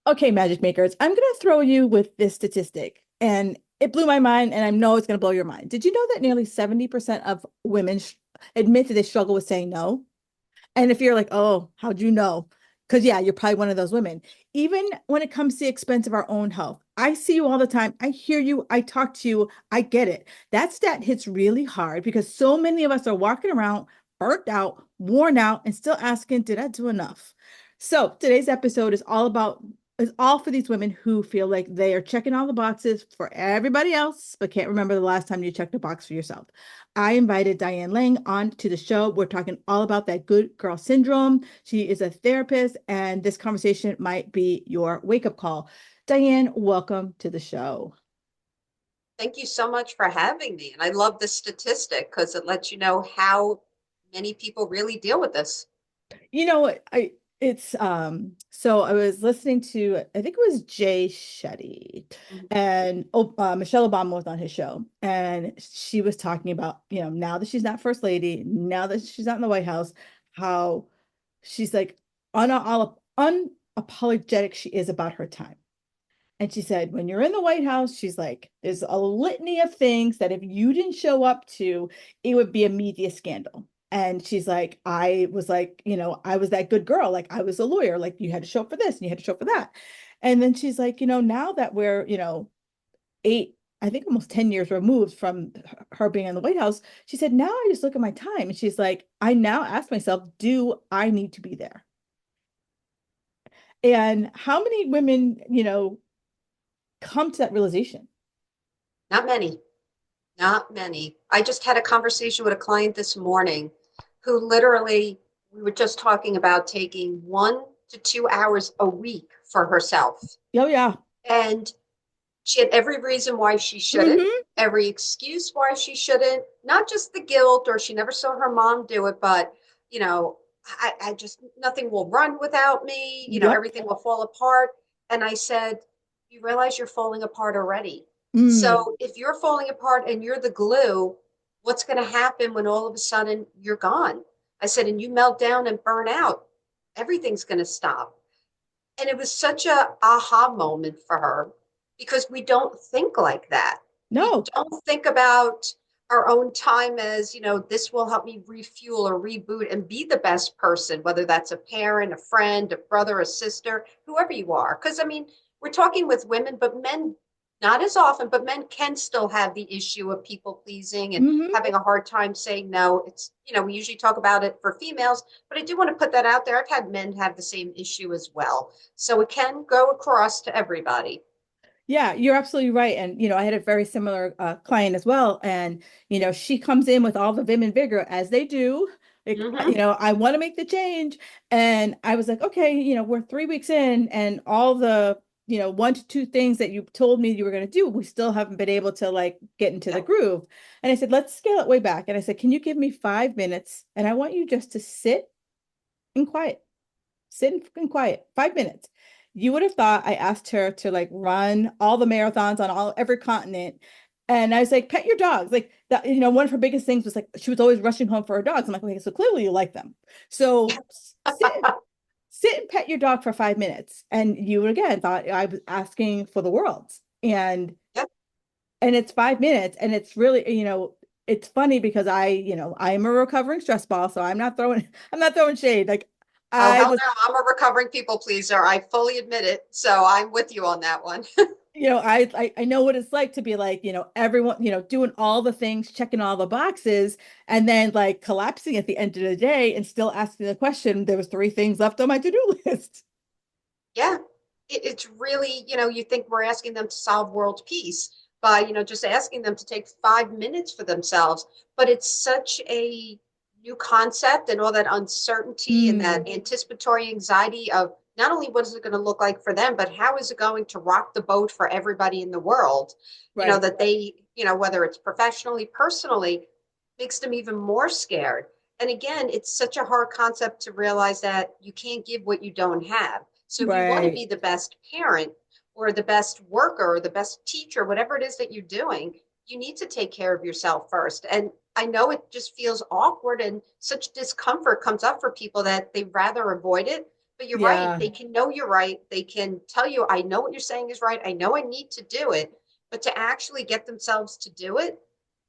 Okay, magic makers, I'm going to throw you with this statistic, and it blew my mind, and I know it's going to blow your mind. Did you know that nearly 70% of women admit that they struggle with saying no? And if you're like, oh, how'd you know? Because yeah, you're probably one of those women. Even when it comes to the expense of our own health, I see you all the time. I hear you. I talk to you. I get it. That stat hits really hard because so many of us are walking around burnt out, worn out, and still asking, did I do enough? So today's episode is all for these women who feel like they are checking all the boxes for everybody else, but can't remember the last time you checked a box for yourself. I invited Diane Lang on to the show. We're talking all about that good girl syndrome. She is a therapist, and this conversation might be your wake up call. Diane, welcome to the show. Thank you so much for having me. And I love this statistic because it lets you know how many people really deal with this. You know, I it's so I was listening to I think it was Jay Shetty Mhm. and Michelle Obama was on his show, and she was talking about, now that she's not first lady, now that she's not in the White House, how she's like unapologetic she is about her time. And she said, when you're in the White House, she's like, there's a litany of things that if you didn't show up to, it would be a media scandal. And she's like, I was like, I was that good girl. Like, I was a lawyer. Like, you had to show up for this and you had to show up for that. And then she's like, now that we're, eight, I think almost 10 years removed from her being in the White House, she said, now I just look at my time. And she's like, I now ask myself, do I need to be there? And how many women, come to that realization? Not many, not many. I just had a conversation with a client this morning who literally, we were just talking about taking 1 to 2 hours a week for herself. Oh, yeah. And she had every reason why she shouldn't, Hmm. every excuse why she shouldn't, not just the guilt or she never saw her mom do it, but, you know, I just, nothing will run without me, Yep. everything will fall apart. And I said, you realize you're falling apart already. Mm. So if you're falling apart and you're the glue, what's going to happen when all of a sudden you're gone? I said, and you melt down and burn out, everything's going to stop. And it was such a aha moment for her because we don't think like that. We No. don't think about our own time as, this will help me refuel or reboot and be the best person, whether that's a parent, a friend, a brother, a sister, whoever you are. Because, I mean, we're talking with women, but men, not as often, but men can still have the issue of people pleasing and Hmm. having a hard time saying no. It's, we usually talk about it for females, but I do want to put that out there. I've had men have the same issue as well. So it can go across to everybody. Yeah, you're absolutely right. And, I had a very similar client as well. And, she comes in with all the vim and vigor as they do. Like, Mm-hmm. I want to make the change. And I was like, okay, we're 3 weeks in and all the, one to two things that you told me you were going to do, we still haven't been able to like get into the Yep. groove. And I said, let's scale it way back. And I said, can you give me 5 minutes? And I want you just to sit in quiet. Sit in quiet, 5 minutes. You would have thought I asked her to like run all the marathons on every continent. And I was like, pet your dogs. Like that, one of her biggest things was like she was always rushing home for her dogs. I'm like, okay, so clearly you like them. So sit and pet your dog for 5 minutes. And you again thought I was asking for the world. Yep. And it's 5 minutes. And it's really, it's funny because I am a recovering stress ball. So I'm not throwing shade. Like Oh, I hell was no. I'm a recovering people pleaser. I fully admit it. So I'm with you on that one. I know what it's like to be like, everyone, doing all the things, checking all the boxes, and then like collapsing at the end of the day and still asking the question, there was three things left on my to-do list. Yeah. It's really, you think we're asking them to solve world peace by, just asking them to take 5 minutes for themselves. But it's such a new concept and all that uncertainty and that Mm, anticipatory anxiety of not only what is it going to look like for them, but how is it going to rock the boat for everybody in the world? right. That they, whether it's professionally, personally, makes them even more scared. And again, it's such a hard concept to realize that you can't give what you don't have. So if you want to Right. be the best parent or the best worker or the best teacher, whatever it is that you're doing, you need to take care of yourself first. And I know it just feels awkward and such discomfort comes up for people that they rather avoid it. But you're right. Yeah. They can know you're right. They can tell you, I know what you're saying is right. I know I need to do it. But to actually get themselves to do it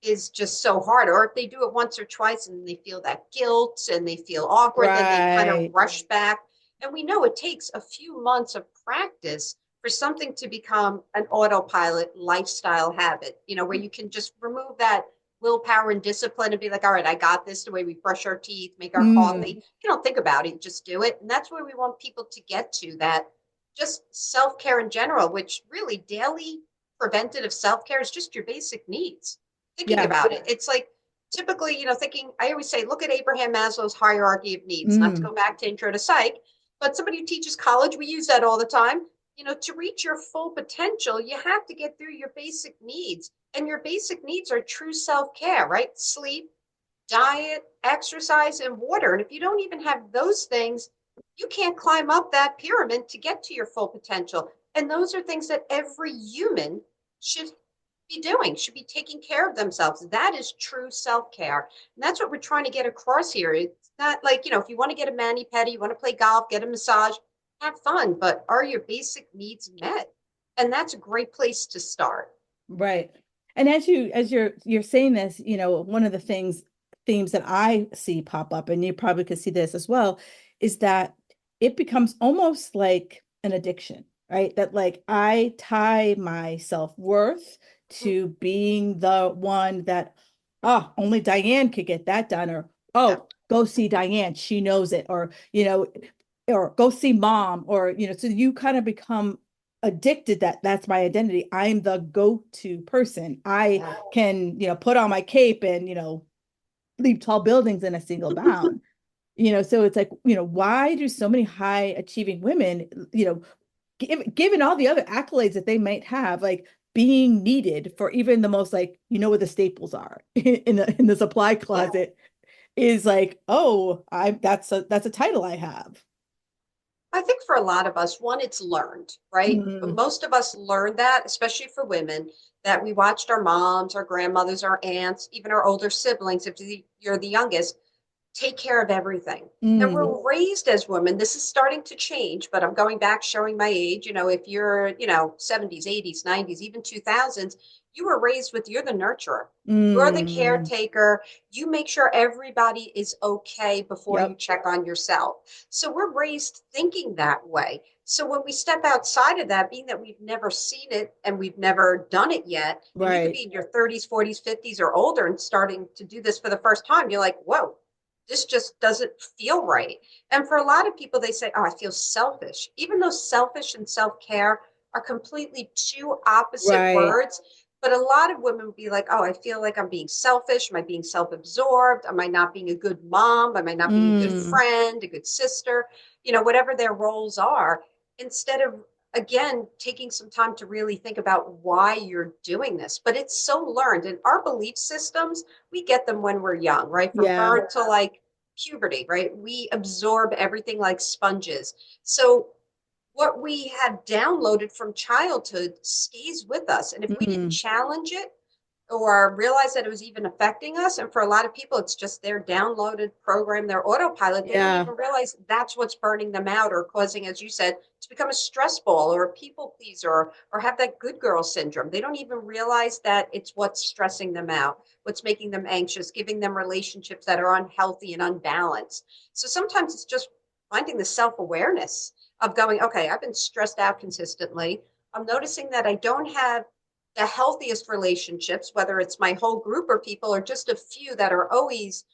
is just so hard. Or if they do it once or twice and they feel that guilt and they feel awkward, then they kind of Right. rush back. And we know it takes a few months of practice for something to become an autopilot lifestyle habit, where you can just remove that willpower and discipline and be like, all right, I got this, the way we brush our teeth, make our Mm. coffee. You don't think about it, just do it. And that's where we want people to get to, that just self-care in general, which really daily preventative self-care is just your basic needs. Thinking Yeah. about it, it's like typically, thinking, I always say, look at Abraham Maslow's hierarchy of needs, not to Mm. go back to intro to psych, but somebody who teaches college, we use that all the time. To reach your full potential, you have to get through your basic needs. And your basic needs are true self-care, right? Sleep, diet, exercise, and water. And if you don't even have those things, you can't climb up that pyramid to get to your full potential. And those are things that every human should be doing, should be taking care of themselves. That is true self-care. And that's what we're trying to get across here. It's not like, if you want to get a mani-pedi, you want to play golf, get a massage, have fun, but are your basic needs met? And that's a great place to start. Right. And as you're saying this, one of the themes that I see pop up, and you probably could see this as well, is that it becomes almost like an addiction, right? That like I tie my self-worth to being the one that, only Diane could get that done, or Yeah. go see Diane, she knows it, or go see mom, or so you kind of become addicted that that's my identity. I'm the go-to person. I Yeah. can, put on my cape and, leap tall buildings in a single bound. So it's like, why do so many high achieving women, given all the other accolades that they might have, like being needed for even the most, like, where the staples are in the supply Yeah. closet is like, oh, that's a title I have. I think for a lot of us, one, it's learned, right? But Mm, most of us learned that, especially for women, that we watched our moms, our grandmothers, our aunts, even our older siblings, if you're the youngest, take care of everything. And mm, we're raised as women. This is starting to change, but I'm going back showing my age. If you're, 70s, 80s, 90s, even 2000s, you were raised with you're the nurturer. You're the mm. caretaker. You make sure everybody is okay before you Yep. check on yourself. So we're raised thinking that way. So when we step outside of that, being that we've never seen it and we've never done it yet, and you could Right. be in your 30s, 40s, 50s, or older and starting to do this for the first time, you're like, whoa, this just doesn't feel right. And for a lot of people, they say, oh, I feel selfish, even though selfish and self care are completely two opposite Right. words. But a lot of women would be like, oh, I feel like I'm being selfish. Am I being self absorbed? Am I not being a good mom? Am I not being a good Mm, friend, a good sister? Whatever their roles are, instead of again taking some time to really think about why you're doing this. But it's so learned. And our belief systems, we get them when we're young, right? From yeah. birth to like puberty, right? We absorb everything like sponges. So what we have downloaded from childhood stays with us. And if we didn't Mm, challenge it or realize that it was even affecting us, and for a lot of people, it's just their downloaded program, their autopilot, they don't yeah. even realize that's what's burning them out or causing, as you said, to become a stress ball or a people pleaser or have that good girl syndrome. They don't even realize that it's what's stressing them out, what's making them anxious, giving them relationships that are unhealthy and unbalanced. So sometimes it's just finding the self-awareness of going, okay, I've been stressed out consistently. I'm noticing that I don't have the healthiest relationships, whether it's my whole group or people or just a few that are always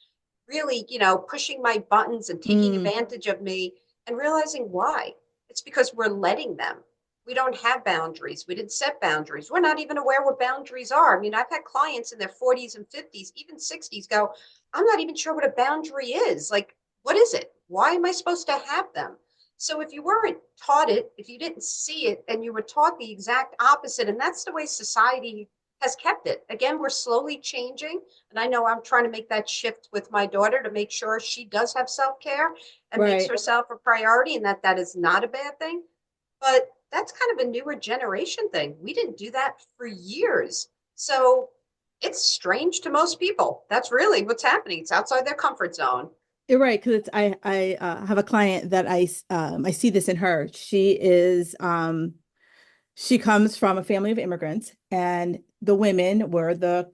really, pushing my buttons and taking Mm, advantage of me, and realizing why. It's because we're letting them. We don't have boundaries. We didn't set boundaries. We're not even aware what boundaries are. I mean, I've had clients in their 40s and 50s, even 60s go, I'm not even sure what a boundary is. Like, what is it? Why am I supposed to have them? So if you weren't taught it, if you didn't see it, and you were taught the exact opposite, and that's the way society has kept it. Again, we're slowly changing. And I know I'm trying to make that shift with my daughter to make sure she does have self-care and makes right. herself a priority, and that is not a bad thing. But that's kind of a newer generation thing. We didn't do that for years. So it's strange to most people. That's really what's happening. It's outside their comfort zone. You're right, because it's I have a client that I see this in her. She comes from a family of immigrants, and the women were the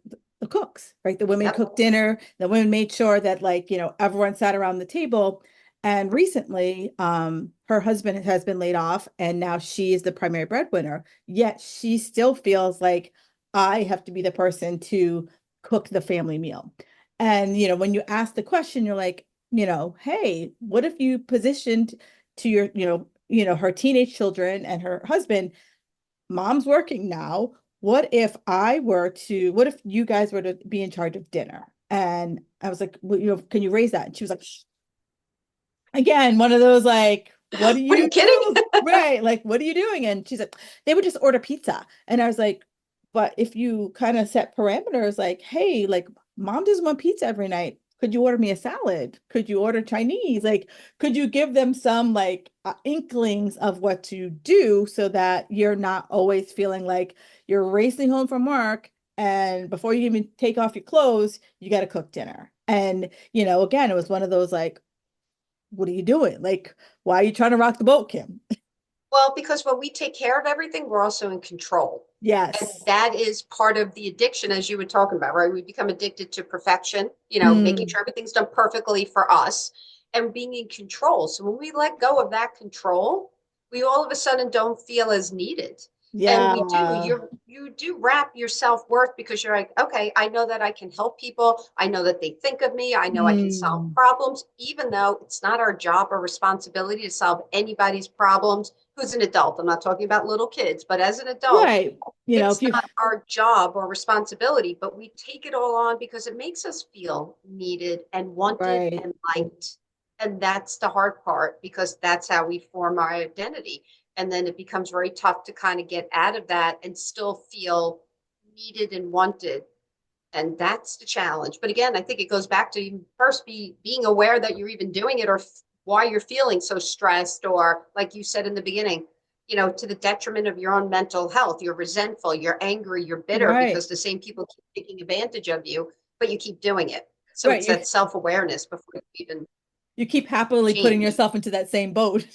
cooks, right? The women Yep. cooked dinner. The women made sure that, like, everyone sat around the table. And recently, her husband has been laid off, and now she is the primary breadwinner. Yet she still feels like I have to be the person to cook the family meal. And when you ask the question, you're like, hey, what if you positioned to your, her teenage children and her husband, mom's working now. What if you guys were to be in charge of dinner? And I was like, well, can you raise that? And she was like, again, one of those like, what do What are you you kidding? do? Right. Like, what are you doing? And she's like, they would just order pizza. And I was like, but if you kind of set parameters like, hey, like mom doesn't want pizza every night. Could you order me a salad? Could you order Chinese? Like, could you give them some like inklings of what to do so that you're not always feeling like you're racing home from work and before you even take off your clothes, you got to cook dinner. And, again, it was one of those like, what are you doing? Like, why are you trying to rock the boat, Kim? Well, because when we take care of everything, we're also in control. And Yes. that is part of the addiction, as you were talking about, right? We become addicted to perfection, making Mm, sure everything's done perfectly for us and being in control. So when we let go of that control, we all of a sudden don't feel as needed. And we do, yeah. you do wrap your self-worth because you're like, okay, I know that I can help people. I know that they think of me. I know I can solve Mm, problems, even though it's not our job or responsibility to solve anybody's problems who's an adult. I'm not talking about little kids, but as an adult, right. it's If you, not our job or responsibility, but we take it all on because it makes us feel needed and wanted right. and liked. And that's the hard part because that's how we form our identity. And then it becomes very tough to kind of get out of that and still feel needed and wanted. And that's the challenge. But again, I think it goes back to first being aware that you're even doing it or why you're feeling so stressed or like you said in the beginning, to the detriment of your own mental health. You're resentful, you're angry, you're bitter Right. because the same people keep taking advantage of you, but you keep doing it. So Right. it's that self-awareness before you even You keep happily putting change. yourself into that same boat.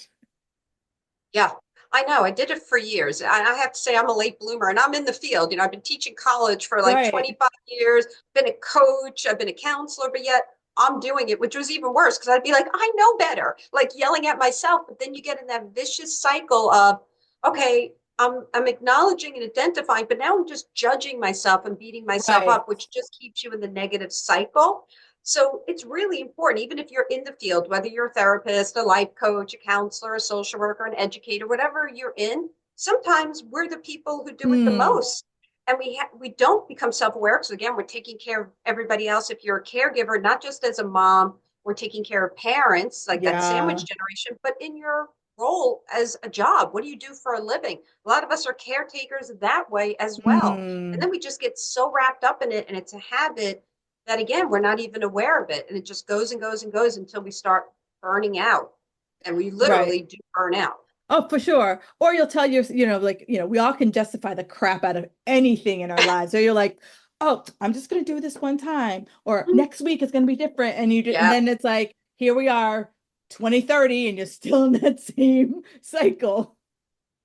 Yeah, I know. I did it for years. I have to say I'm a late bloomer and I'm in the field. I've been teaching college for like Right. 25 years, been a coach, I've been a counselor, but yet I'm doing it, which was even worse because I'd be like, I know better, like yelling at myself. But then you get in that vicious cycle of, okay, I'm acknowledging and identifying, but now I'm just judging myself and beating myself Right. up, which just keeps you in the negative cycle. So it's really important, even if you're in the field, whether you're a therapist, a life coach, a counselor, a social worker, an educator, whatever you're in, sometimes we're the people who do it the Hmm. most. And we don't become self-aware because again, we're taking care of everybody else. If you're a caregiver, not just as a mom, we're taking care of parents, like that Yeah. sandwich generation, but in your role as a job, what do you do for a living? A lot of us are caretakers that way as well. And Hmm. then we just get so wrapped up in it and it's a habit that again, we're not even aware of it. And it just goes and goes and goes until we start burning out. And we Right. literally do burn out. Oh, for sure. Or you'll tell your, like, we all can justify the crap out of anything in our lives. So you're like, oh, I'm just going to do this one time, or next week it's going to be different. And Yeah. then it's like, here we are, 2030, and you're still in that same cycle.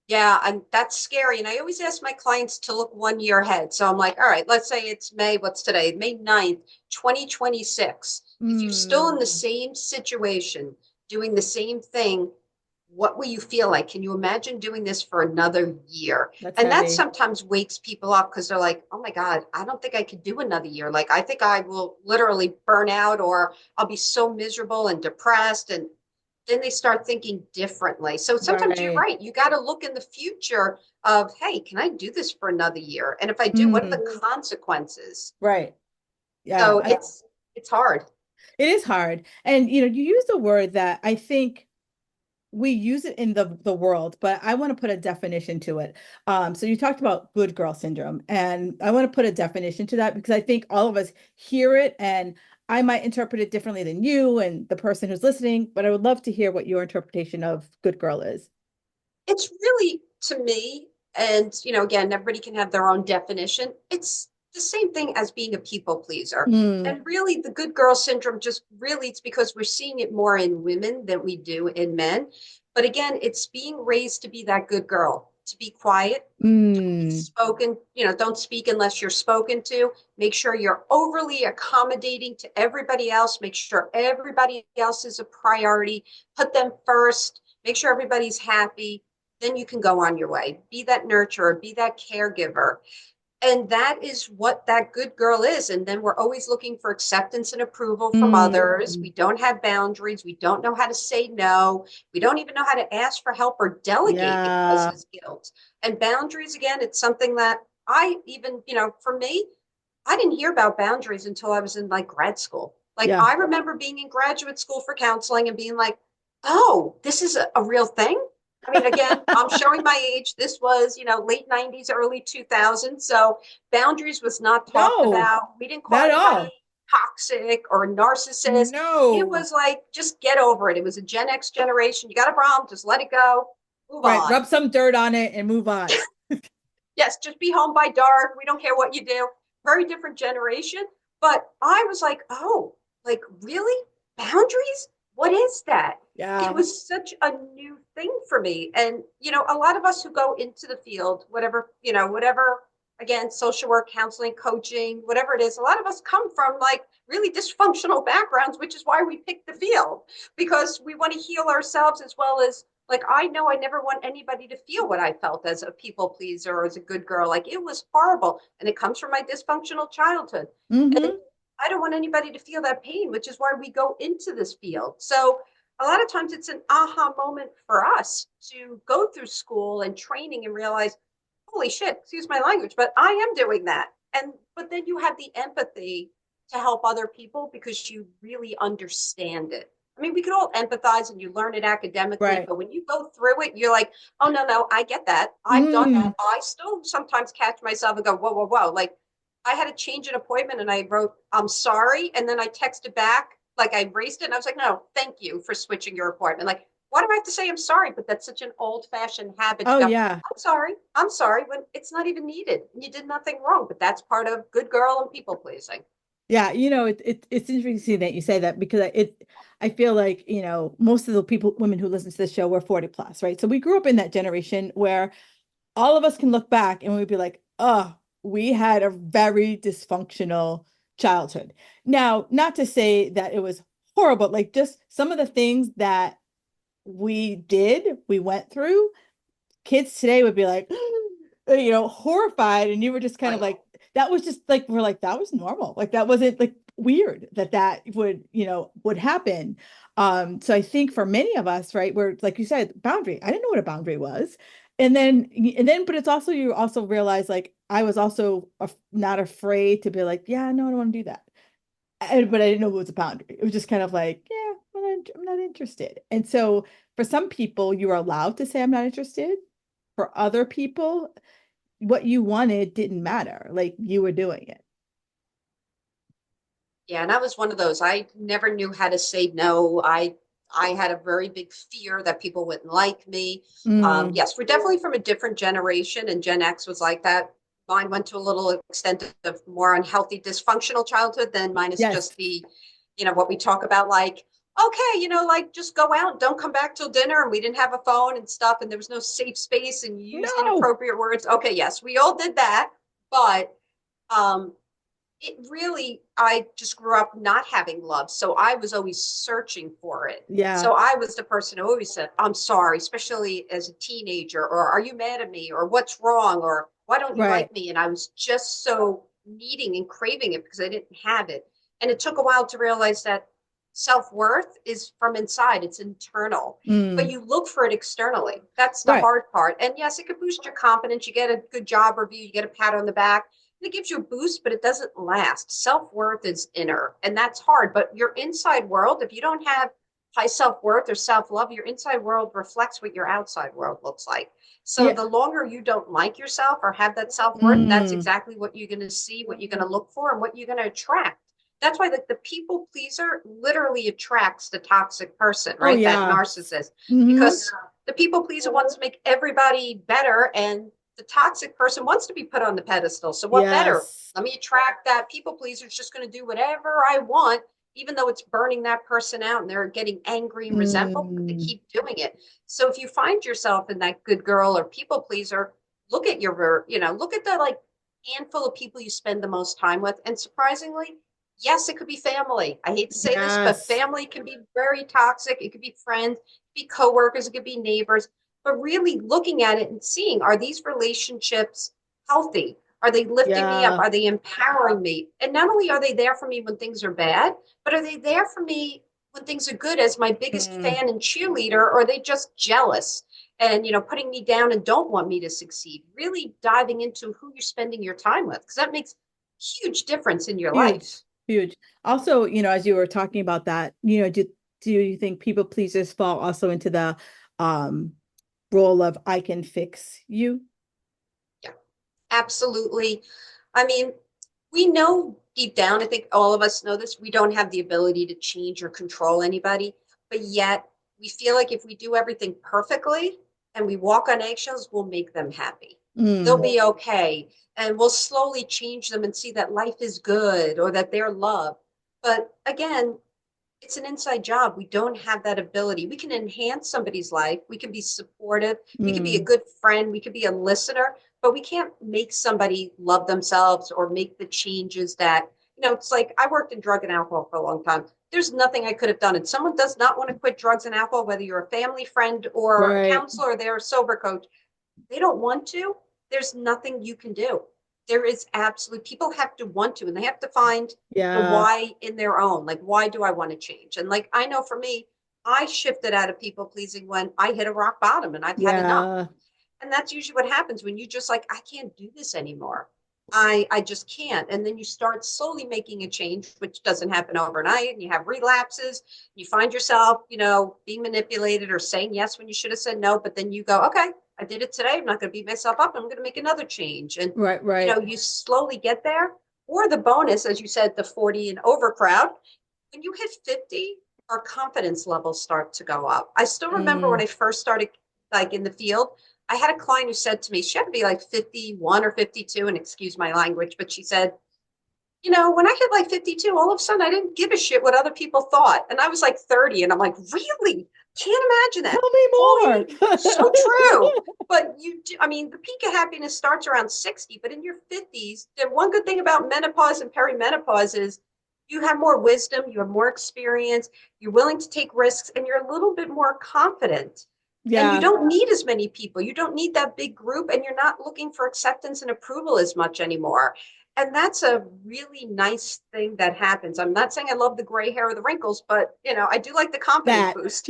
Yeah, and that's scary. And I always ask my clients to look 1 year ahead. So I'm like, all right, let's say it's May, what's today? May 9th, 2026. If you're still in the Hmm. same situation, doing the same thing, what will you feel like? Can you imagine doing this for another year? That's And that heavy. sometimes wakes people up because they're like, oh my God, I don't think I could do another year. Like, I think I will literally burn out or I'll be so miserable and depressed. And then they start thinking differently. So sometimes you're Right. right. You got to look in the future of, hey, can I do this for another year? And if I do, what are Hmm. the consequences? Right. Yeah. So it's hard. It is hard. And you use the word that I think we use it in the world, but I want to put a definition to it. So you talked about good girl syndrome, and I want to put a definition to that because I think all of us hear it, and I might interpret it differently than you and the person who's listening, but I would love to hear what your interpretation of good girl is. It's really to me, and again, everybody can have their own definition. It's the same thing as being a people pleaser. Mm, And really, the good girl syndrome just really, it's because we're seeing it more in women than we do in men. But again, it's being raised to be that good girl, to be quiet, be mm, spoken, don't speak unless you're spoken to. Make sure you're overly accommodating to everybody else. Make sure everybody else is a priority. Put them first. Make sure everybody's happy. Then you can go on your way. Be that nurturer, be that caregiver. And that is what that good girl is. And then we're always looking for acceptance and approval from others. mm. We don't have boundaries. We don't know how to say no. We don't even know how to ask for help or delegate. It Yeah, causes guilt. And boundaries, again, it's something that I even, for me, I didn't hear about boundaries until I was in like grad school. Like yeah. I remember being in graduate school for counseling and being like, oh, this is a real thing. I mean, again, I'm showing my age. This was, late 90s, early 2000s. So boundaries was not talked No, about. We didn't call not at anybody all. toxic or narcissist. It No. was like, just get over it. It was a Gen X generation. You got a problem, just let it go, move Right. on. Rub some dirt on it and move on. Yes, just be home by dark. We don't care what you do. Very different generation. But I was like, oh, like really? Boundaries? What is that? It Yeah. was such a new thing for me. And, a lot of us who go into the field, whatever, again, social work, counseling, coaching, whatever it is, a lot of us come from like really dysfunctional backgrounds, which is why we picked the field because we want to heal ourselves as well as like I know I never want anybody to feel what I felt as a people pleaser or as a good girl. Like it was horrible. And it comes from my dysfunctional childhood. And Mm-hmm. I don't want anybody to feel that pain, which is why we go into this field. So a lot of times it's an aha moment for us to go through school and training and realize, holy shit, excuse my language, but I am doing that. But then you have the empathy to help other people because you really understand it. I mean, we could all empathize and you learn it academically, Right. but when you go through it, you're like, oh, no, no, I get that. I've done that. Mm. I still sometimes catch myself and go, whoa, whoa, whoa. Like I had to change an appointment and I wrote, I'm sorry. And then I texted back, like I erased it. And I was like, no, thank you for switching your appointment. Like, why do I have to say I'm sorry? But that's such an old fashioned habit to Oh go, yeah. I'm sorry, when it's not even needed. You did nothing wrong, but that's part of good girl and people pleasing. Yeah, it's interesting that you say that because I feel like, most of the women who listen to this show were 40 plus, right? So we grew up in that generation where all of us can look back and we'd be like, oh, we had a very dysfunctional childhood. Now, not to say that it was horrible, like just some of the things that we went through, kids today would be like, horrified. And you were just kind of Right. like, that was just like, we're like, that was normal. Like that wasn't like weird that would happen. So I think for many of us, right, where like you said, boundary, I didn't know what a boundary was. But it's also, you also realize like, I was also not afraid to be like, yeah, no, I don't want to do that. But I didn't know it was a boundary. It was just kind of like, yeah, I'm not interested. And so for some people, you are allowed to say, I'm not interested. For other people, what you wanted didn't matter. Like you were doing it. Yeah, and I was one of those. I never knew how to say no. I had a very big fear that people wouldn't like me. Mm, Yes, we're definitely from a different generation, and Gen X was like that. Mine went to a little extent of more unhealthy, dysfunctional childhood than mine is yes. just the, what we talk about, like, okay, like just go out, don't come back till dinner. And we didn't have a phone and stuff, and there was no safe space, and you used No. inappropriate words. Okay, yes, we all did that, but um, it really, I just grew up not having love. So I was always searching for it. Yeah. So I was the person who always said, I'm sorry, especially as a teenager, or are you mad at me? Or what's wrong? Or why don't you Right. like me? And I was just so needing and craving it because I didn't have it. And it took a while to realize that self-worth is from inside, it's internal, but Mm, you look for it externally. That's the right. hard part. And yes, it could boost your confidence. You get a good job review, you get a pat on the back, it gives you a boost, but it doesn't last. Self-worth is inner, and that's hard. But your inside world, if you don't have high self-worth or self-love, your inside world reflects what your outside world looks like. So Yeah. the longer you don't like yourself or have that self-worth, that's Mm, exactly what you're going to see, what you're going to look for, and what you're going to attract. That's why the people pleaser literally attracts the toxic person, oh right? That yeah. narcissist, Hmm. because the people pleaser wants to make everybody better, and the toxic person wants to be put on the pedestal. So what better? Yes. Let me attract that people pleaser who's just going to do whatever I want, even though it's burning that person out and they're getting angry and resentful, but they Mm, keep doing it. So if you find yourself in that good girl or people pleaser, look at your, look at the like handful of people you spend the most time with. And surprisingly, yes, it could be family. I hate to say this, but yes. family can be very toxic. It could be friends, it could be coworkers, it could be neighbors, but really looking at it and seeing, are these relationships healthy? Are they lifting me up? Yeah. Are they empowering me? And not only are they there for me when things are bad, but are they there for me when things are good as my biggest Mm, fan and cheerleader? Or are they just jealous and putting me down and don't want me to succeed? Really diving into who you're spending your time with, because that makes huge difference in your life. huge, huge. Also, as you were talking about that, do you think people pleasers fall also into the um role of I can fix you? Yeah, absolutely. I mean, we know deep down, I think all of us know this, we don't have the ability to change or control anybody, but yet we feel like if we do everything perfectly and we walk on eggshells, we'll make them happy. They'll Mm, be okay. And we'll slowly change them and see that life is good or that they're loved. But again, it's an inside job. We don't have that ability. We can enhance somebody's life. We can be supportive. We can be a mm, good friend. We can be a listener, but we can't make somebody love themselves or make the changes that, it's like I worked in drug and alcohol for a long time. There's nothing I could have done. And someone does not want to quit drugs and alcohol, whether you're a family friend or a right. counselor or they're a sober coach, they don't want to, there's nothing you can do. There is absolutely, people have to want to, and they have to find the Yeah. why in their own. Like, why do I want to change? And like, I know for me, I shifted out of people pleasing when I hit a rock bottom and I've had enough. Yeah. And that's usually what happens when you just like, I can't do this anymore. I just can't. And then you start slowly making a change, which doesn't happen overnight. And you have relapses. You find yourself, being manipulated or saying yes when you should have said no. But then you go, okay, I did it today. I'm not going to beat myself up. I'm going to make another change. And, Right, right. you slowly get there. Or the bonus, as you said, the 40 and over crowd, when you hit 50, our confidence levels start to go up. I still remember when Mm, I first started like in the field, I had a client who said to me, she had to be like 51 or 52, and excuse my language, but she said, when I hit like 52, all of a sudden I didn't give a shit what other people thought. And I was like 30, and I'm like, really? Can't imagine that. tell me more. Holy, so true. But I mean, the peak of happiness starts around 60, but in your 50s, the one good thing about menopause and perimenopause is you have more wisdom, you have more experience, you're willing to take risks, and you're a little bit more confident. And you Yeah, don't need as many people. You don't need that big group, and you're not looking for acceptance and approval as much anymore. And that's a really nice thing that happens. I'm not saying I love the gray hair or the wrinkles, but I do like the confidence that boost.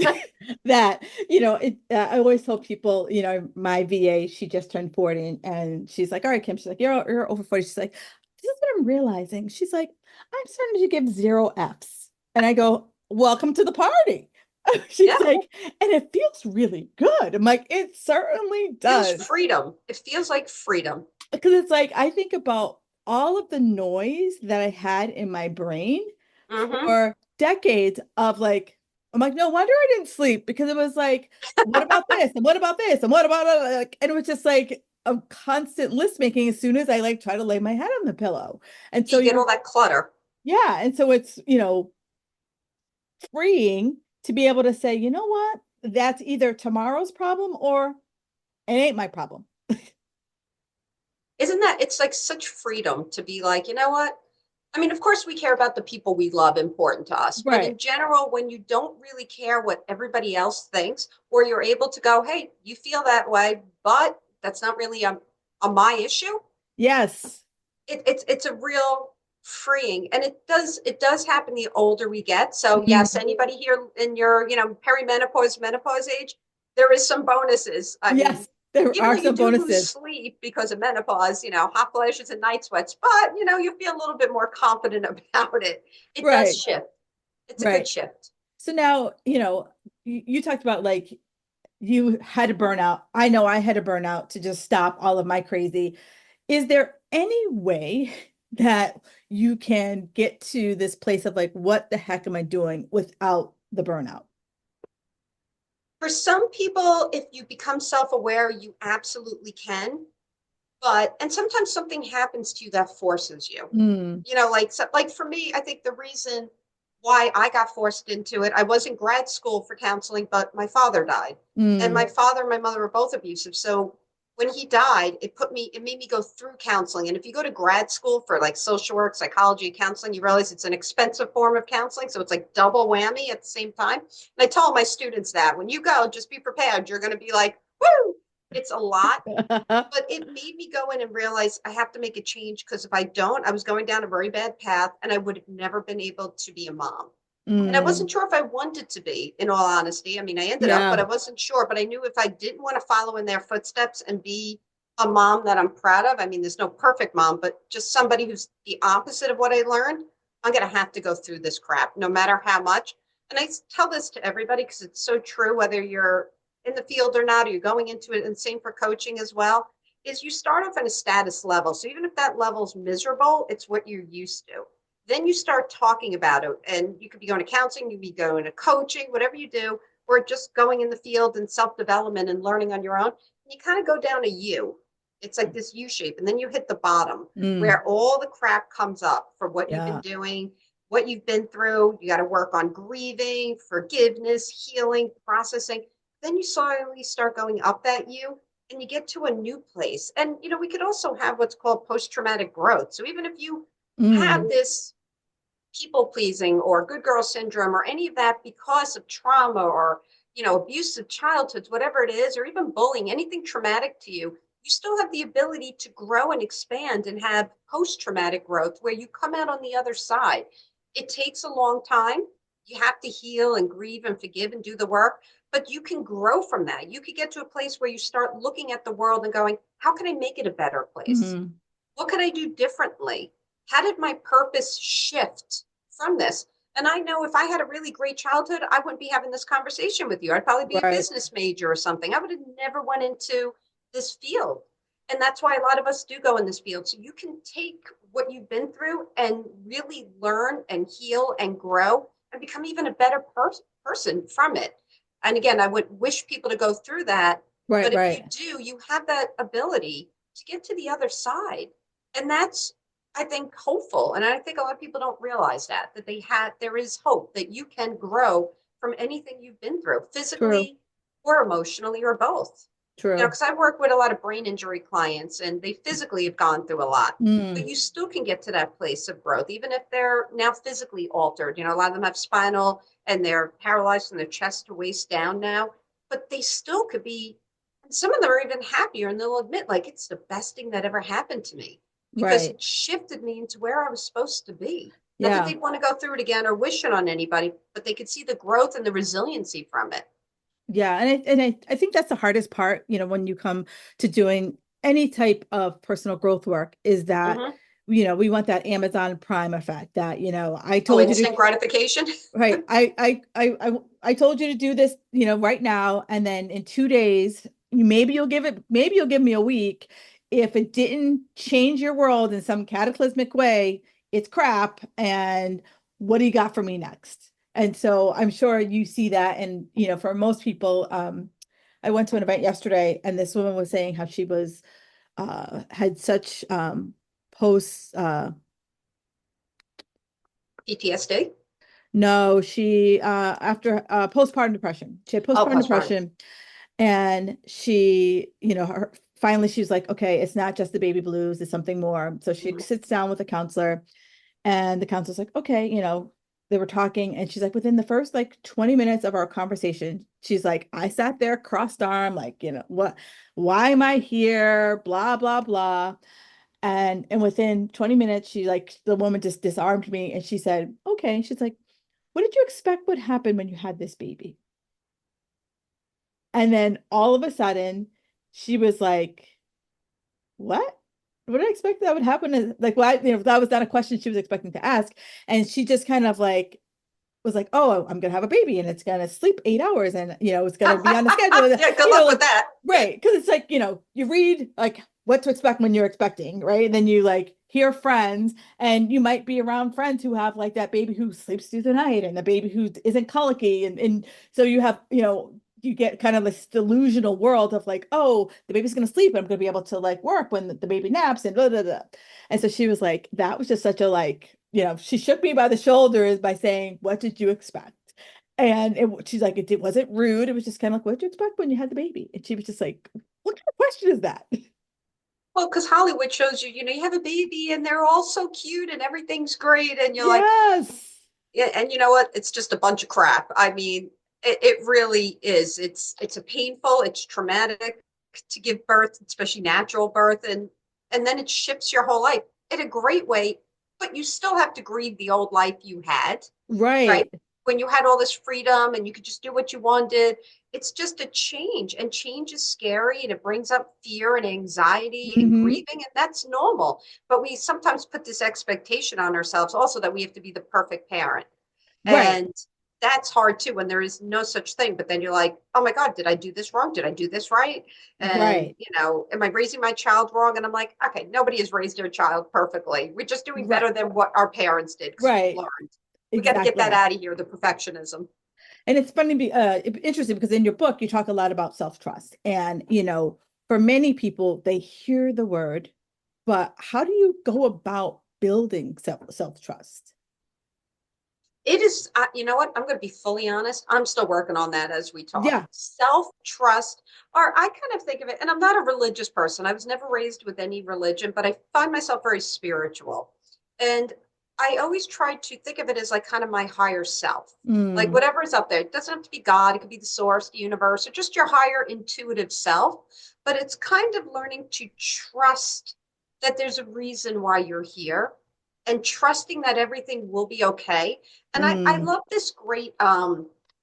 that I always tell people, my VA, she just turned 40, and she's like, all right, Kim, she's like, you're over 40. She's like, this is what I'm realizing. She's like, I'm starting to give 0 Fs. And I go, welcome to the party. She's Yeah, like, and it feels really good. I'm like, it certainly feels does. freedom. It feels like freedom. Because it's like I think about all of the noise that I had in my brain Mm-hmm. for decades of like, I'm like, no wonder I didn't sleep, because it was like, what about this? And what about this? And what about like, and it was just like a constant list making as soon as I like try to lay my head on the pillow. And so You get you're, all that clutter. yeah. And so it's, freeing to be able to say, you know what? That's either tomorrow's problem or it ain't my problem. Isn't that, it's like such freedom to be like, you know what? I mean, of course, we care about the people we love important to us, but Right. in general, when you don't really care what everybody else thinks, or you're able to go, hey, you feel that way, but that's not really a my issue. Yes. It's a real freeing, and it does happen the older we get. So yes, Mm, anybody here in your perimenopause menopause age, there is some bonuses. I mean, yes. There even are though you some do lose bonuses. sleep because of menopause, hot flashes and night sweats, but you feel a little bit more confident about it. It does Right. shift. It's a good Right. shift. So now, you talked about like you had a burnout. I know I had a burnout to just stop all of my crazy. Is there any way that you can get to this place of like, what the heck am I doing without the burnout? For some people, if you become self-aware, you absolutely can. But and sometimes something happens to you that forces you. Mm, You know, like so, like for me, I think the reason why I got forced into it, I was in grad school for counseling, but my father died. And my mm, father and my mother were both abusive. So when he died, it made me go through counseling. And if you go to grad school for like social work, psychology, counseling, you realize it's an expensive form of counseling. So it's like double whammy at the same time. And I tell my students that when you go, just be prepared. You're going to be like, woo, it's a lot, but it made me go in and realize I have to make a change because if I don't, I was going down a very bad path and I would have never been able to be a mom. And I wasn't mm, sure if I wanted to be, in all honesty. I mean, I ended up, but yeah, I wasn't sure. But I knew if I didn't want to follow in their footsteps and be a mom that I'm proud of, I mean, there's no perfect mom, but just somebody who's the opposite of what I learned, I'm going to have to go through this crap, no matter how much. And I tell this to everybody because it's so true, whether you're in the field or not, or you're going into it, and same for coaching as well, is you start off at a status level. So even if that level's miserable, it's what you're used to. Then you start talking about it, and you could be going to counseling, you could be going to coaching, whatever you do, or just going in the field and self-development and learning on your own. And you kind of go down a U. It's like this U shape, and then you hit the bottom mm, where all the crap comes up for what you've been yeah, doing, what you've been through. You got to work on grieving, forgiveness, healing, processing. Then you slowly start going up that U and you get to a new place. And, you know, we could also have what's called post traumatic growth. So even if you have mm, this people pleasing or good girl syndrome or any of that because of trauma or abusive childhoods, whatever it is, or even bullying, anything traumatic to you, you still have the ability to grow and expand and have post-traumatic growth where you come out on the other side. It takes a long time. You have to heal and grieve and forgive and do the work, but you can grow from that. You could get to a place where you start looking at the world and going, how can I make it a better place? mm, What could I do differently? How did my purpose shift from this? And I know if I had a really great childhood, I wouldn't be having this conversation with you. I'd probably be a right, business major or something. I would have never went into this field. And that's why a lot of us do go in this field. So you can take what you've been through and really learn and heal and grow and become even a better person from it. And again, I would wish people to go through that. right, But if you right, do, you have that ability to get to the other side. And that's, I think, hopeful. And I think a lot of people don't realize that there is hope that you can grow from anything you've been through, true, physically or emotionally or both. true, Because I work with a lot of brain injury clients and they physically have gone through a lot, but mm, you still can get to that place of growth, even if they're now physically altered. A lot of them have spinal and they're paralyzed from their chest to waist down now, but they still could be, and some of them are even happier and they'll admit, like, it's the best thing that ever happened to me because right, it shifted me into where I was supposed to be. Not that yeah. they'd want to go through it again or wish it on anybody, but they could see the growth and the resiliency from it. Yeah, I think that's the hardest part, when you come to doing any type of personal growth work is that, Mm-hmm. we want that Amazon Prime effect that, I Oh, told you to, instant gratification. right, I told you to do this, right now, and then in 2 days, maybe you'll give me a week. If it didn't change your world in some cataclysmic way, it's crap. And what do you got for me next? And so I'm sure you see that. And, for most people, I went to an event yesterday and this woman was saying how she was, had such, post, PTSD. no, she, after, postpartum depression. She had Oh, postpartum postpartum. depression and she, finally she's like, okay, it's not just the baby blues, it's something more. So she Mm-hmm. sits down with a counselor and the counselor's like, okay, they were talking and she's like, within the first like 20 minutes of our conversation, she's like, I sat there crossed arm, like, why am I here? Blah, blah, blah. And within 20 minutes, she like the woman just disarmed me and she said, okay. She's like, what did you expect would happen when you had this baby? And then all of a sudden, she was like, what? What did I expect that would happen? And like, why, that was not a question she was expecting to ask. And she just kind of like was like, oh, I'm gonna have a baby and it's gonna sleep 8 hours and it's gonna be on the schedule. Yeah, good luck with Like that. right. Because it's like, you read like what to expect when you're expecting, right? And then you like hear friends and you might be around friends who have like that baby who sleeps through the night and the baby who isn't colicky. And so you have, you get kind of this delusional world of like, oh, the baby's gonna sleep and I'm gonna be able to like work when the baby naps and blah blah blah. And so she was like, that was just such a like, she shook me by the shoulders by saying, what did you expect? And she's like, it wasn't rude. It was just kind of like, what did you expect when you had the baby? And she was just like, what kind of question is that? Well, because Hollywood shows you, you have a baby and they're all so cute and everything's great. And you're like, Yes. yeah, and you know what? It's just a bunch of crap. I mean, it really is. It's a painful, it's traumatic to give birth, especially natural birth, and then it shifts your whole life in a great way, but you still have to grieve the old life you had, right? Right. When you had all this freedom and you could just do what you wanted. It's just a change, and change is scary and it brings up fear and anxiety and Hmm. grieving, and that's normal. But we sometimes put this expectation on ourselves also that we have to be the perfect parent. Right. And that's hard too when there is no such thing. But then you're like, oh my God, did I do this wrong? Did I do this right? And, Right. am I raising my child wrong? And I'm like, okay, nobody has raised their child perfectly. We're just doing Right. better than what our parents did because we've Right. learned. We got to get that Exactly. out of here, the perfectionism. And it's funny, interesting because in your book, you talk a lot about self-trust. And, for many people, they hear the word, but how do you go about building self-trust? It is, you know what? I'm going to be fully honest. I'm still working on that as we talk. Yeah. Self trust, or I kind of think of it, and I'm not a religious person. I was never raised with any religion, but I find myself very spiritual. And I always try to think of it as like kind of my higher self, like Mm, whatever is up there. It doesn't have to be God, it could be the source, the universe, or just your higher intuitive self. But it's kind of learning to trust that there's a reason why you're here and trusting that everything will be okay. And I mm, love this great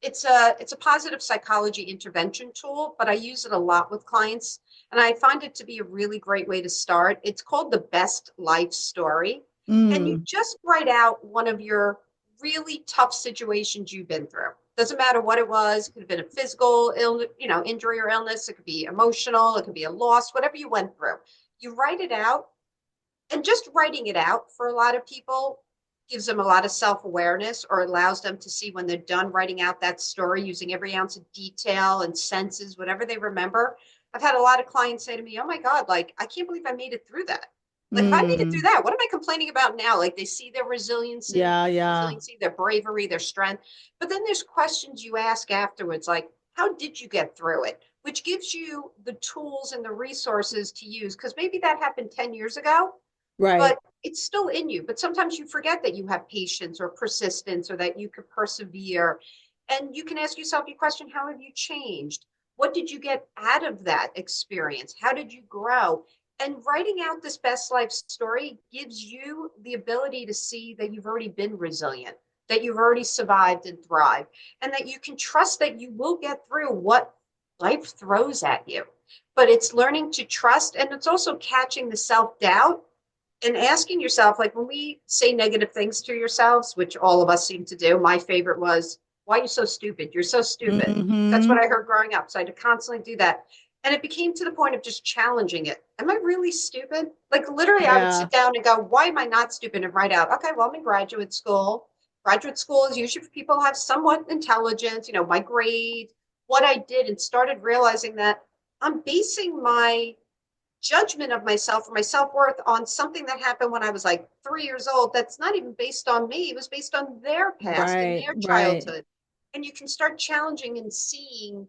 it's a positive psychology intervention tool, but I use it a lot with clients and I find it to be a really great way to start. It's called the best life story. And you mm, just write out one of your really tough situations you've been through. Doesn't matter what it was, it could have been a physical injury or illness, it could be emotional, it could be a loss, whatever you went through. You write it out, and just writing it out for a lot of people gives them a lot of self-awareness, or allows them to see when they're done writing out that story using every ounce of detail and senses, whatever they remember. I've had a lot of clients say to me, oh my God, like, I can't believe I made it through that. Like, if I made it through mm. that, what am I complaining about now? Like, they see their Yeah, yeah. resiliency, their bravery, their strength. But then there's questions you ask afterwards, like, how did you get through it? Which gives you the tools and the resources to use. Because maybe that happened 10 years ago, Right. but it's still in you. But sometimes you forget that you have patience or persistence or that you could persevere. And you can ask yourself your question, how have you changed? What did you get out of that experience? How did you grow? And writing out this best life story gives you the ability to see that you've already been resilient, that you've already survived and thrived, and that you can trust that you will get through what life throws at you. But it's learning to trust, and it's also catching the self doubt and asking yourself, like when we say negative things to yourselves, which all of us seem to do, my favorite was, why are you so stupid? You're so stupid. That's what Hmm. I heard growing up. So I had to constantly do that. And it became to the point of just challenging it. Am I really stupid? Like literally, I would Yeah. sit down and go, why am I not stupid? And write out, okay, well, I'm in graduate school. Graduate school is usually for people who have somewhat intelligence, my grade, what I did, and started realizing that I'm basing my judgment of myself or my self-worth on something that happened when I was like 3 years old. That's not even based on me. It was based on their past and Right. their Right. childhood. And you can start challenging and seeing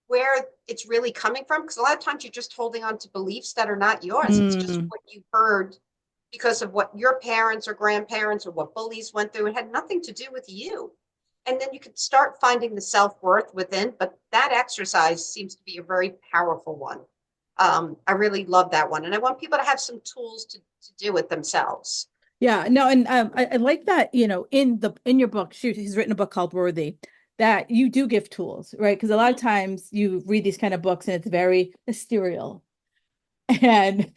where it's really coming from. Because a lot of times you're just holding on to beliefs that are not yours. It's just Mm. what you heard because of what your parents or grandparents or what bullies went through. It had nothing to do with you. And then you could start finding the self-worth within. But that exercise seems to be a very powerful one. I really love that one. And I want people to have some tools to do it themselves. Yeah, no, and I like that, in your book, shoot, he's written a book called Worthy, that you do give tools, right? Because a lot of Mhm. times you read these kind of books and it's very ethereal. And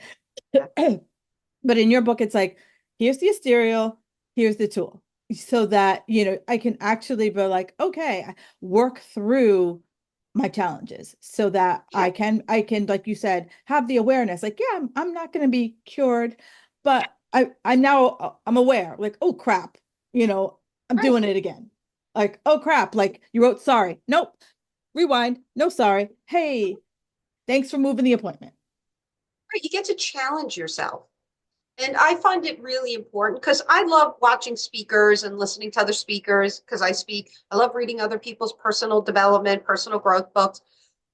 but in your book, it's like, here's the ethereal, here's the tool. So that, I can actually be like, okay, work through my challenges so that Yeah, I can, like you said, have the awareness. Like, yeah, I'm not going to be cured, but I'm now I'm aware, like, oh crap, I'm right. doing it again. Like, oh crap, like you wrote sorry. Nope, rewind, no sorry. Hey, thanks for moving the appointment. Right, you get to challenge yourself. And I find it really important because I love watching speakers and listening to other speakers because I speak. I love reading other people's personal development, personal growth books.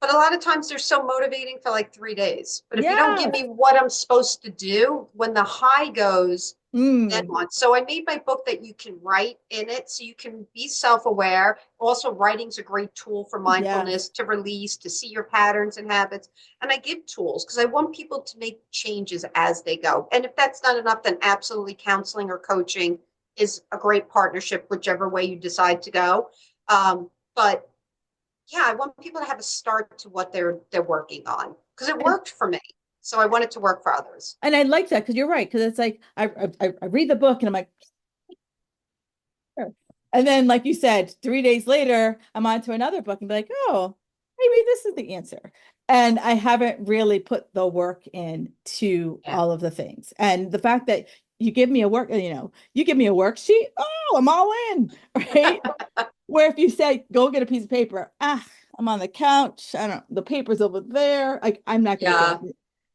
But a lot of times they're so motivating for like 3 days. But if you don't give Yes. me what I'm supposed to do, when the high goes, then Mm, what? So I made my book that you can write in it so you can be self-aware. Also, writing's a great tool for yes. mindfulness, to release, to see your patterns and habits. And I give tools because I want people to make changes as they go. And if that's not enough, then absolutely counseling or coaching is a great partnership, whichever way you decide to go. But yeah, I want people to have a start to what they're working on because it And worked for me. So I want it to work for others. and I like that because you're right. Because it's like I read the book and I'm like, sure. And then like you said, 3 days later, I'm on to another book and be like, oh, maybe this is the answer. And I haven't really put the work in to Yeah. all of the things. And the fact that you give me a work, you give me a worksheet, oh, I'm all in, right? Where if you say, go get a piece of paper, I'm on the couch. I don't, the paper's over there. Like, Yeah.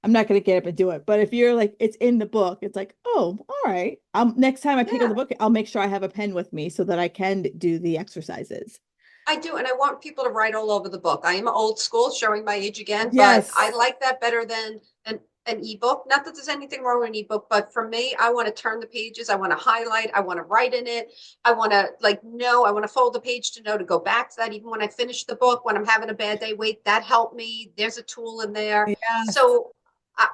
I'm not gonna get up and do it. But if you're like, it's in the book, it's like, oh, all right. Next time I pick up the Yeah. book, I'll make sure I have a pen with me so that I can do the exercises. I do, and I want people to write all over the book. I am old school, showing my age again, but I Yes. like that better than an ebook. Not that there's anything wrong with an ebook, but for me, I want to turn the pages. I want to highlight. I want to write in it. I want to like know. I want to fold the page to know to go back to that. Even when I finish the book, when I'm having a bad day, wait, that helped me. There's a tool in there. Yes. So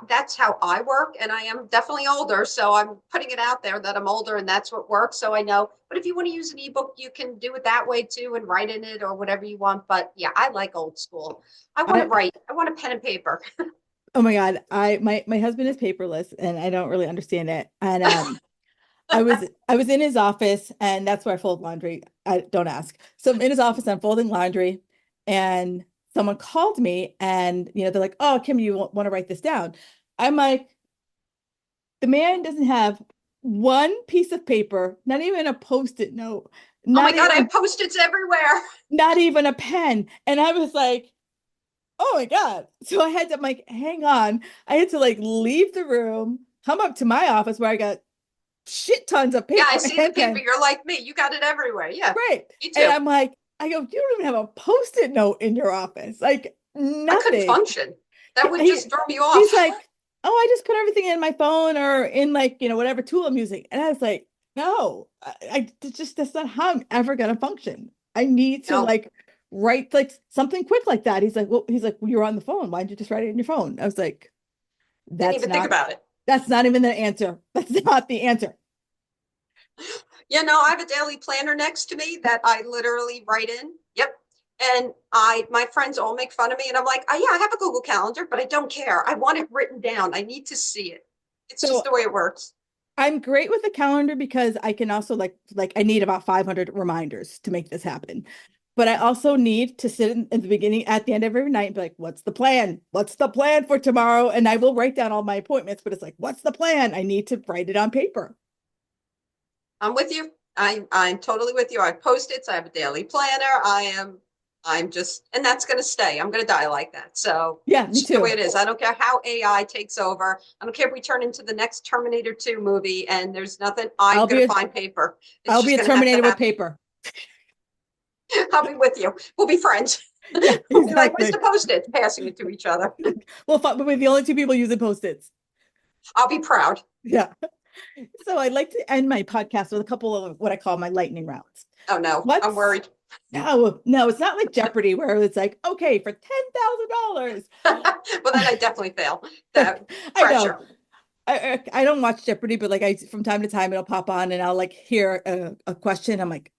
that's how I work. And I am definitely older. So I'm putting it out there that I'm older and that's what works. So I know. But if you want to use an ebook, you can do it that way too and write in it or whatever you want. But yeah, I like old school. I want to I write. I want a pen and paper. Oh my God. My husband is paperless and I don't really understand it. And I was in his office and that's where I fold laundry. I don't ask. So I'm in his office, I'm folding laundry and someone called me and they're like, "Oh, Kim, you want to write this down?" I'm like, the man doesn't have one piece of paper, not even a post-it note, Oh my not God, I even have Post-its everywhere. not even a pen. And I was like, "Oh my God." So I had to, I'm like, hang on. I had to like leave the room, come up to my office where I got shit tons of Yeah, I paper see the and paper. pen. You're like me. You got it everywhere. Yeah, Right. me And too. I'm like, I go, you don't even have a post-it note in your office. Like I couldn't nothing. function. That would He just throw me he's off. like, oh, I just put everything in my phone or in like, whatever tool I'm using. And I was like, no, it's just that's not how I'm ever gonna function. I need to No, like write like something quick like that. He's like, well, you're on the phone. Why don't you just write it in your phone? I was like, didn't that's even think not about it. that's not even the answer. That's not the answer. I have a daily planner next to me that I literally write in. Yep. And my friends all make fun of me, and I'm like, oh yeah, I have a Google Calendar, but I don't care. I want it written down. I need to see it. It's just So the way it works. I'm great with the calendar because I can also like I need about 500 reminders to make this happen. But I also need to sit in the beginning at the end of every night and be like, what's the plan? What's the plan for tomorrow? And I will write down all my appointments, but it's like, what's the plan? I need to write it on paper. I'm with you. I'm totally with you. I have Post-its. I have a daily planner. I'm just, and that's going to stay. I'm going to die like that. So Yeah, it's me just the way too. it is. I don't care how AI takes over. I don't care if we turn into the next Terminator 2 movie and there's nothing. I'm I'll going be to a find paper. It's I'll be just a going to have to Terminator with happen. paper. I'll be with you. We'll be friends. Yeah, We'll be like, where's exactly. the Post-it? Passing it to each other. We're the only two people using Post-its. I'll be proud. Yeah. So I'd like to end my podcast with a couple of what I call my lightning rounds. Oh no, I'm What's worried. No, no, it's not like Jeopardy where it's like, okay, for $10,000. Well, then I definitely fail. That I know. pressure. I don't watch Jeopardy, but like I from time to time it'll pop on and I'll like hear a question. I'm like,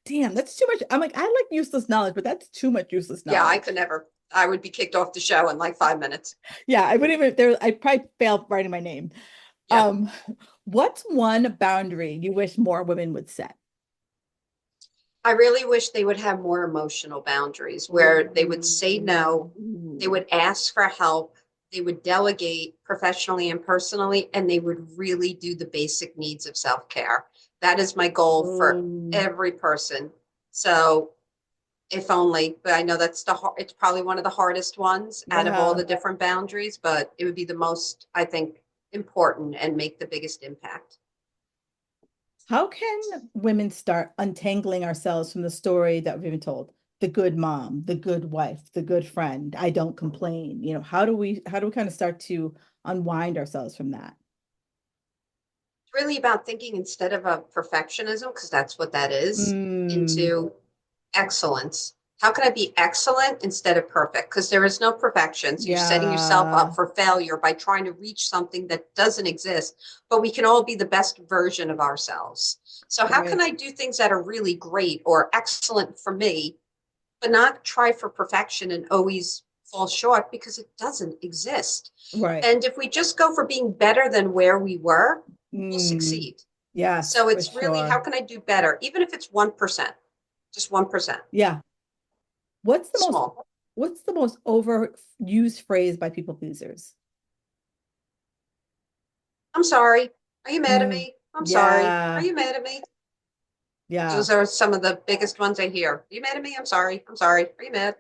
damn, that's too much. I'm like, I like useless knowledge, but that's too much useless Yeah, I knowledge. could never. I would be kicked off the show in like 5 minutes. Yeah, I wouldn't even there. I'd probably fail writing my name. Yeah. Um, what's one boundary you wish more women would set? I really wish they would have more emotional boundaries where they would say no, they Ooh. would ask for help, they would delegate professionally and personally, and they would really do the basic needs of self care. That is my goal for Oh, every person. So If only, but I know that's it's probably one of the hardest ones out of all Yeah. the different boundaries, but it would be the most, I think, important and make the biggest impact. How can women start untangling ourselves from the story that we've been told? The good mom, the good wife, the good friend, I don't complain. How do we kind of start to unwind ourselves from that? It's really about thinking instead of a perfectionism, because that's what that is, Mm, into excellence. How can I be excellent instead of perfect? Because there is no perfection. So you're setting yourself up yeah, for failure by trying to reach something that doesn't exist, but we can all be the best version of ourselves. So, how can right, I do things that are really great or excellent for me, but not try for perfection and always fall short because it doesn't exist? right. And if we just go for being better than where we were, we'll Mm, succeed. yes, So for it's really, how sure. can I do better? Even if it's 1%, just 1%, Yeah. What's the most small. what's the most overused phrase by people pleasers? I'm sorry. Are you mad at Mm, me? I'm sorry. Are yeah, you mad at me? yeah. Those are some of the biggest ones I hear. Are you mad at me? I'm sorry. I'm sorry. Are you mad?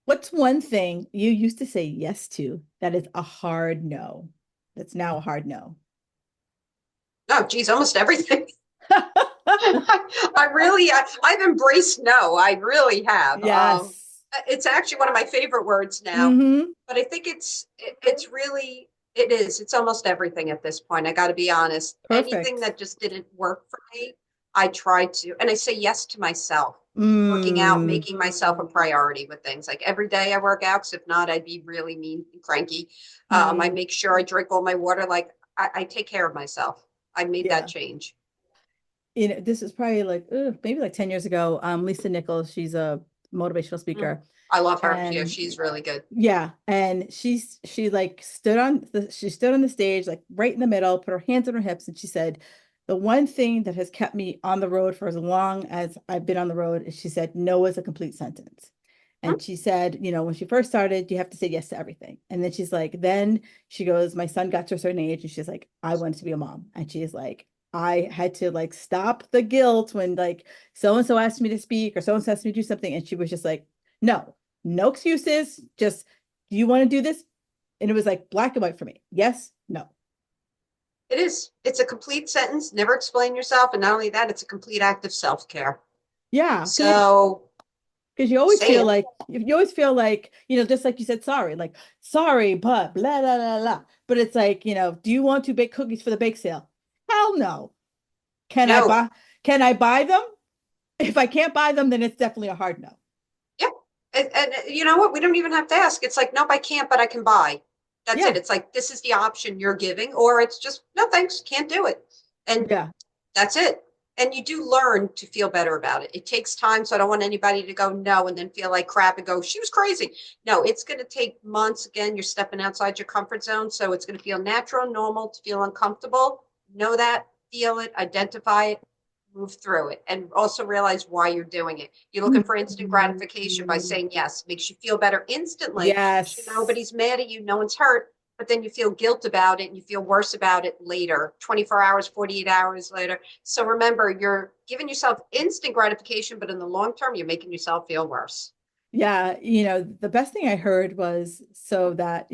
What's one thing you used to say yes to that is a hard no? That's now a hard no. No, geez, almost everything. I really, I've embraced no. I really have. Yes. It's actually one of my favorite words now. Mm-hmm. But I think it's really, it is. It's almost everything at this point. I got to be honest. Anything Perfect. that just didn't work for me, I tried to, and I say yes to myself. Working out, Mm, making myself a priority with things like every day I work out. 'Cause if not, I'd be really mean and cranky. I mm, make sure I drink all my water. Like I take care of myself. I made that yeah. change. This is probably like maybe like 10 years ago. Lisa Nichols, she's a motivational Mm. speaker. I love her. Yeah, And she's really good. yeah, and she like stood on the stage, like right in the middle, put her hands on her hips, and she said, the one thing that has kept me on the road for as long as I've been on the road is she said, no is a complete sentence. Mm. And she said, when she first started, you have to say yes to everything. And then she's like, then she goes, my son got to a certain age, and she's like, I wanted to be a mom. And she's like, I had to like stop the guilt when like so and so asked me to speak or so and so asked me to do something. And she was just like, no, no excuses. Just, do you want to do this? And it was like black and white for me. Yes, no. It is. It's a complete sentence. Never explain yourself. And not only that, it's a complete act of self-care. Yeah, So because say it. you always feel like, just like you said, sorry, like sorry, but blah blah blah blah. But it's like, do you want to bake cookies for the bake sale? Hell no. Can I No. buy can I buy them? If I can't buy them, then it's definitely a hard no. Yeah. And you know what? We don't even have to ask. It's like, nope, I can't, but I can buy. That's it. Yeah, It's like, this is the option you're giving, or it's just, no, thanks, can't do it. And yeah, that's it. And you do learn to feel better about it. It takes time. So I don't want anybody to go no and then feel like crap and go, she was crazy. No, it's going to take months. Again, you're stepping outside your comfort zone. So it's going to feel natural, normal to feel uncomfortable. Know that, feel it, identify it, move through it, and also realize why you're doing it. You're looking for instant gratification by saying yes, makes you feel better instantly. So yes. nobody's mad at you, no one's hurt, but then you feel guilt about it and you feel worse about it later, 24 hours, 48 hours later. So remember, you're giving yourself instant gratification, but in the long term, you're making yourself feel worse. Yeah, the best thing I heard was so that,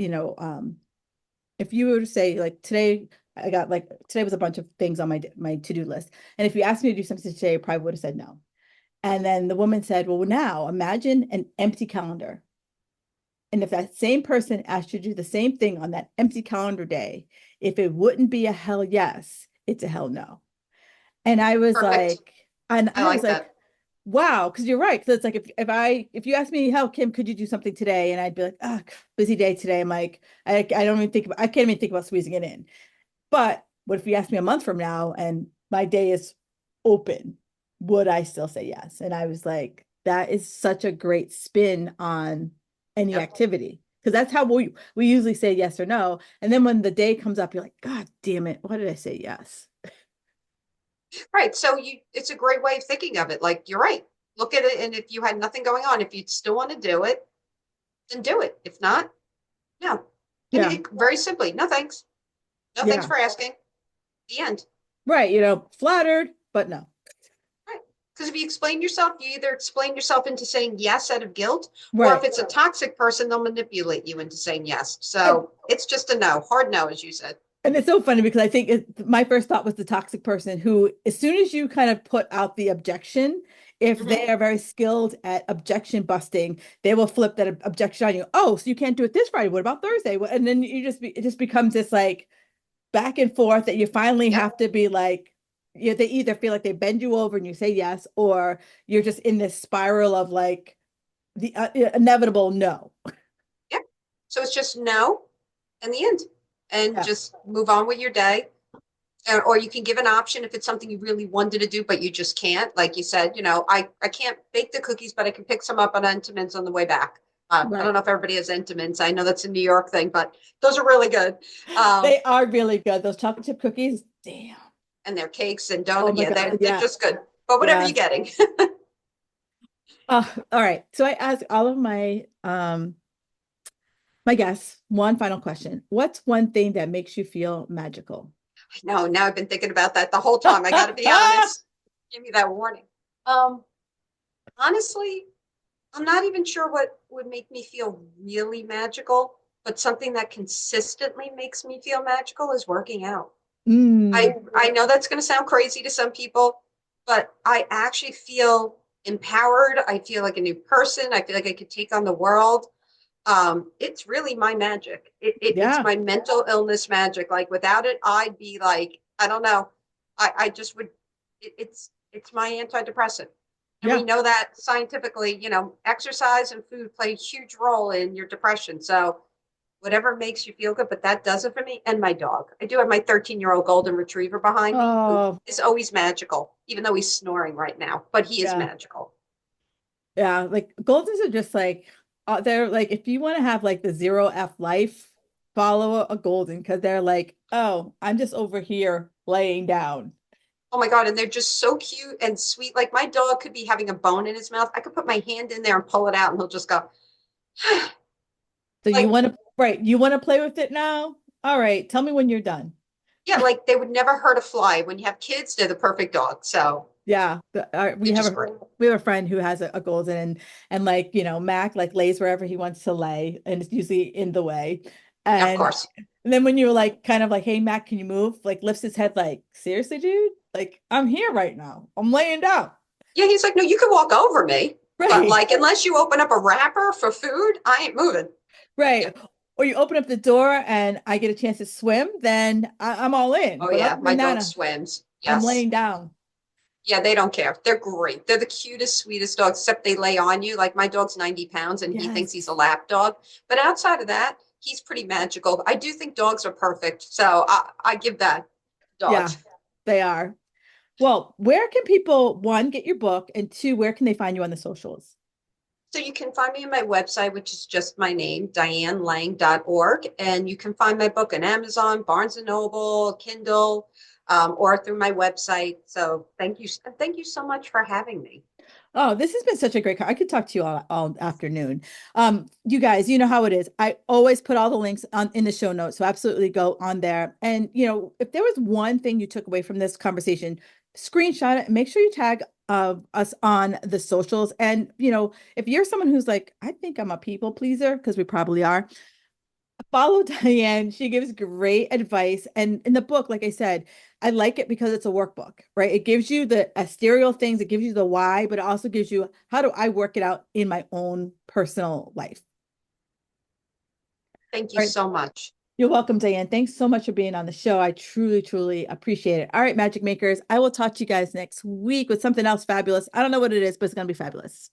if you were to say like today, I got like today was a bunch of things on my to-do list. And if you asked me to do something today, I probably would have said no. And then the woman said, well, now imagine an empty calendar. And if that same person asked you to do the same thing on that empty calendar day, if it wouldn't be a hell yes, it's a hell no. And I was Perfect. like, and I I was like like, that. wow, because you're right. Because it's like if you ask me, how Kim, could you do something today? And I'd be like, ah, busy day today. I'm like, I don't even I can't even think about squeezing it in. But what if you ask me a month from now and my day is open? Would I still say yes? And I was like, that is such a great spin on any Yep. activity. Because that's how we usually say yes or no. And then when the day comes up, you're like, God damn it, why did I say yes? Right. So it's a great way of thinking of it. Like you're right. Look at it. And if you had nothing going on, if you still want to do it, then do it. If not, no. And Yeah, very simply, no thanks. No thanks yeah. for asking. The end. Right. Flattered, but no. Right. Because if you explain yourself, you either explain yourself into saying yes out of guilt, or if Right. it's a toxic person, they'll manipulate you into saying yes. And, So it's just a no, hard no, as you said. and it's so funny because I think my first thought was the toxic person who, as soon as you kind of put out the objection, if Mhm. they are very skilled at objection busting, they will flip that objection on you. Oh, so you can't do it this Friday. What about Thursday? And then it just becomes this like back and forth that you finally Yep. have to be like, they either feel like they bend you over and you say yes, or you're just in this spiral of like the inevitable no. Yep. So it's just no in the end, and Yeah. just move on with your day. Or you can give an option if it's something you really wanted to do, but you just can't. Like you said, I can't bake the cookies, but I can pick some up on Entenmann's on the way back. I don't Right. know if everybody has Entenmann's. I know that's a New York thing, but those are really good. Um, They are really good. Those chocolate chip cookies. Damn. and their cakes and Oh donuts. my Yeah, God. they're Yeah. just good. But whatever you're Yes. getting. All right. So I ask all of my guests one final question. What's one thing that makes you feel magical? No, now I've been thinking about that the whole time. I got to be honest. Give me that warning. Um, Honestly, I'm not even sure what would make me feel really magical, but something that consistently makes me feel magical is working out. Mm, I know that's going to sound crazy to some people, but I actually feel empowered. I feel like a new person. I feel like I could take on the world. It's really my magic. It's yeah. my mental illness magic. Like without it, I'd be like, I don't know. I just would, it's my antidepressant. And we Yeah. know that scientifically, exercise and food play a huge role in your depression. So whatever makes you feel good, but that does it for me. And my dog. I do have my 13-year-old golden retriever behind me who Oh, is always magical, even though he's snoring right now, but he is yeah. magical. Yeah. Like Goldens are just like, they're like, if you want to have like the zero F life, follow a Golden because they're like, oh, I'm just over here laying down. Oh my God. And they're just so cute and sweet. Like my dog could be having a bone in his mouth. I could put my hand in there and pull it out and he'll just go, So you like, want to, right? You want to play with it now? All right. Tell me when you're done. yeah, like they would never hurt a fly. When you have kids, they're the perfect dog. So Yeah, they're just great. we have a friend who has a golden and like Mac like lays wherever he wants to lay and it's usually in the way Yeah, of and, course. and then when you're like kind of like, hey Mac, can you move, like lifts his head like, seriously dude, like I'm here right now, I'm laying down. Yeah, he's like, no, you can walk over me, but Right. like, unless you open up a wrapper for food, I ain't moving. Yeah. Right. Or you open up the door and I get a chance to swim, then I'm all in, Oh but other yeah, my than that dog swims. I'm Yes. laying down. Yeah, they don't care. They're great. They're the cutest, sweetest dogs, except they lay on you. Like my dog's 90 pounds and he thinks he's a Yes. lap dog. But outside of that, he's pretty magical. I do think dogs are perfect. So I give that Yeah, dogs. they are. Well, where can people, one, get your book, and two, where can they find you on the socials? So you can find me on my website, which is just my name, dianelang.org. And you can find my book on Amazon, Barnes and Noble, Kindle, or through my website. So thank you. Thank you so much for having me. Oh, this has been such a great I could talk to you all afternoon. You guys, you know how it is. I always put all the links on in the show notes. So absolutely go on there. And if there was one thing you took away from this conversation, screenshot it and make sure you tag us on the socials. And if you're someone who's like, I think I'm a people pleaser, because we probably are, follow Diane. She gives great advice. And in the book, like I said, I like it because it's a workbook, right? It gives you the exterior things, it gives you the why, but it also gives you how do I work it out in my own personal life. Thank you All right. so much. You're welcome, Diane. Thanks so much for being on the show. I truly, truly appreciate it. All right, Magic Makers, I will talk to you guys next week with something else fabulous. I don't know what it is, but it's going to be fabulous.